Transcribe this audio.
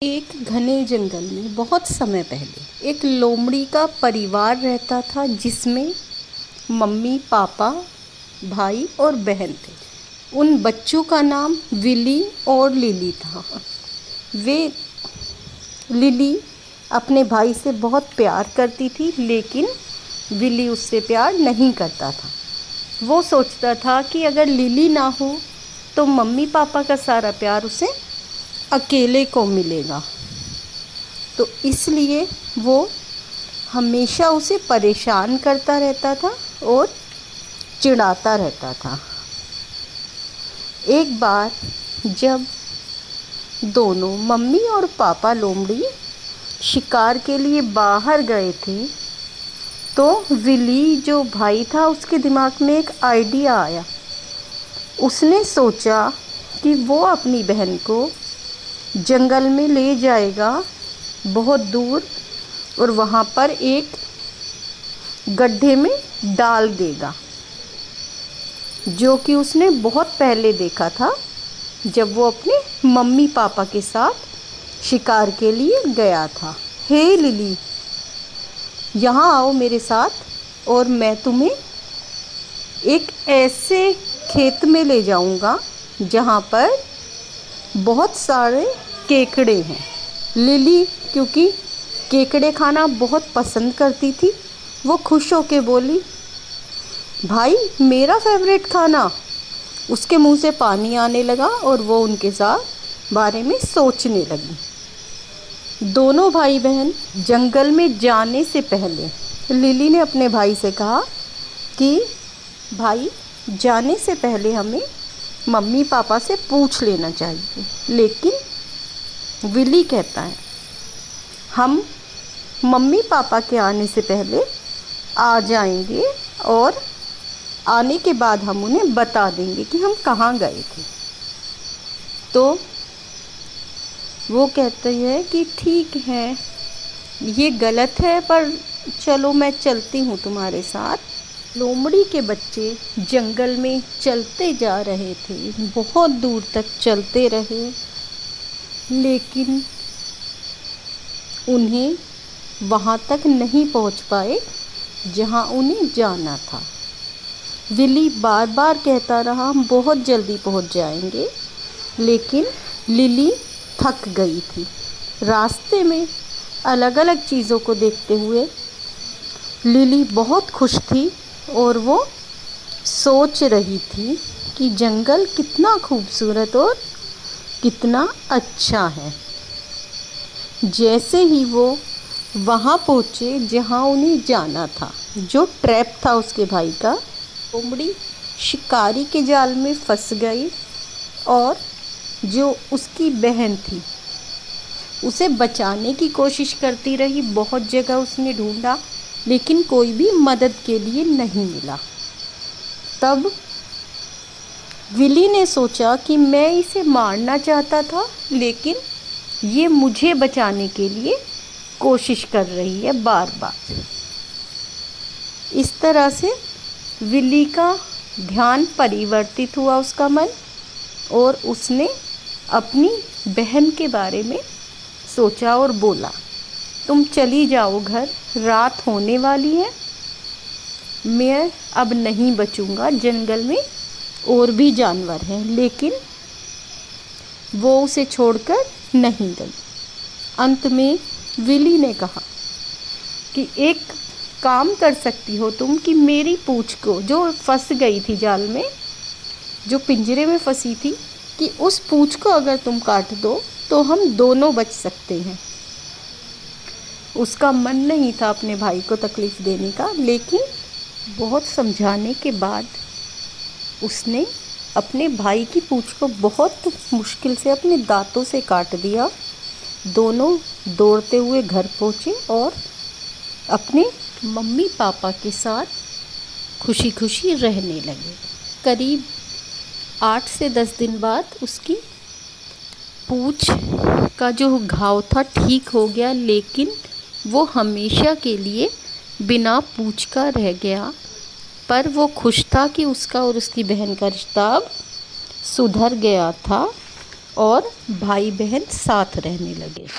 एक घने जंगल में बहुत समय पहले एक लोमड़ी का परिवार रहता था, जिसमें मम्मी, पापा, भाई और बहन थे। उन बच्चों का नाम विली और लिली था। वे लिली अपने भाई से बहुत प्यार करती थी, लेकिन विली उससे प्यार नहीं करता था। वो सोचता था कि अगर लिली ना हो तो मम्मी पापा का सारा प्यार उसे अकेले को मिलेगा, तो इसलिए वो हमेशा उसे परेशान करता रहता था और चिढ़ाता रहता था। एक बार जब दोनों मम्मी और पापा लोमड़ी शिकार के लिए बाहर गए थे, तो विली जो भाई था उसके दिमाग में एक आइडिया आया। उसने सोचा कि वो अपनी बहन को जंगल में ले जाएगा बहुत दूर, और वहाँ पर एक गड्ढे में डाल देगा, जो कि उसने बहुत पहले देखा था जब वो अपने मम्मी पापा के साथ शिकार के लिए गया था। हे लिली, यहाँ आओ मेरे साथ, और मैं तुम्हें एक ऐसे खेत में ले जाऊँगा जहाँ पर बहुत सारे केकड़े हैं। लिली क्योंकि केकड़े खाना बहुत पसंद करती थी, वो खुश होकर बोली, भाई मेरा फेवरेट खाना। उसके मुंह से पानी आने लगा और वो उनके साथ बारे में सोचने लगी। दोनों भाई बहन जंगल में जाने से पहले लिली ने अपने भाई से कहा कि भाई, जाने से पहले हमें मम्मी पापा से पूछ लेना चाहिए। लेकिन विली कहता है, हम मम्मी पापा के आने से पहले आ जाएंगे और आने के बाद हम उन्हें बता देंगे कि हम कहाँ गए थे। तो वो कहते हैं कि ठीक है, ये गलत है, पर चलो मैं चलती हूँ तुम्हारे साथ। लोमड़ी के बच्चे जंगल में चलते जा रहे थे, बहुत दूर तक चलते रहे, लेकिन उन्हें वहाँ तक नहीं पहुँच पाए जहाँ उन्हें जाना था। विली बार बार कहता रहा, हम बहुत जल्दी पहुँच जाएंगे, लेकिन लिली थक गई थी। रास्ते में अलग अलग चीज़ों को देखते हुए लिली बहुत खुश थी, और वो सोच रही थी कि जंगल कितना खूबसूरत और कितना अच्छा है। जैसे ही वो वहाँ पहुँचे जहाँ उन्हें जाना था, जो ट्रैप था उसके भाई का, लोमड़ी शिकारी के जाल में फंस गई, और जो उसकी बहन थी उसे बचाने की कोशिश करती रही। बहुत जगह उसने ढूंढा, लेकिन कोई भी मदद के लिए नहीं मिला। तब विली ने सोचा कि मैं इसे मारना चाहता था, लेकिन ये मुझे बचाने के लिए कोशिश कर रही है बार बार। इस तरह से विली का ध्यान परिवर्तित हुआ, उसका मन, और उसने अपनी बहन के बारे में सोचा और बोला, तुम चली जाओ घर, रात होने वाली है, मैं अब नहीं बचूंगा, जंगल में और भी जानवर हैं। लेकिन वो उसे छोड़कर नहीं गई। अंत में विली ने कहा कि एक काम कर सकती हो तुम, कि मेरी पूंछ को, जो फंस गई थी जाल में, जो पिंजरे में फंसी थी, कि उस पूंछ को अगर तुम काट दो तो हम दोनों बच सकते हैं। उसका मन नहीं था अपने भाई को तकलीफ़ देने का, लेकिन बहुत समझाने के बाद उसने अपने भाई की पूंछ को बहुत मुश्किल से अपने दांतों से काट दिया। दोनों दौड़ते हुए घर पहुँचे और अपने मम्मी पापा के साथ खुशी खुशी रहने लगे। करीब 8 से 10 दिन बाद उसकी पूंछ का जो घाव था ठीक हो गया, लेकिन वो हमेशा के लिए बिना पूंछ का रह गया। पर वो खुश था कि उसका और उसकी बहन का रिश्ता अब सुधर गया था। और भाई बहन साथ रहने लगे।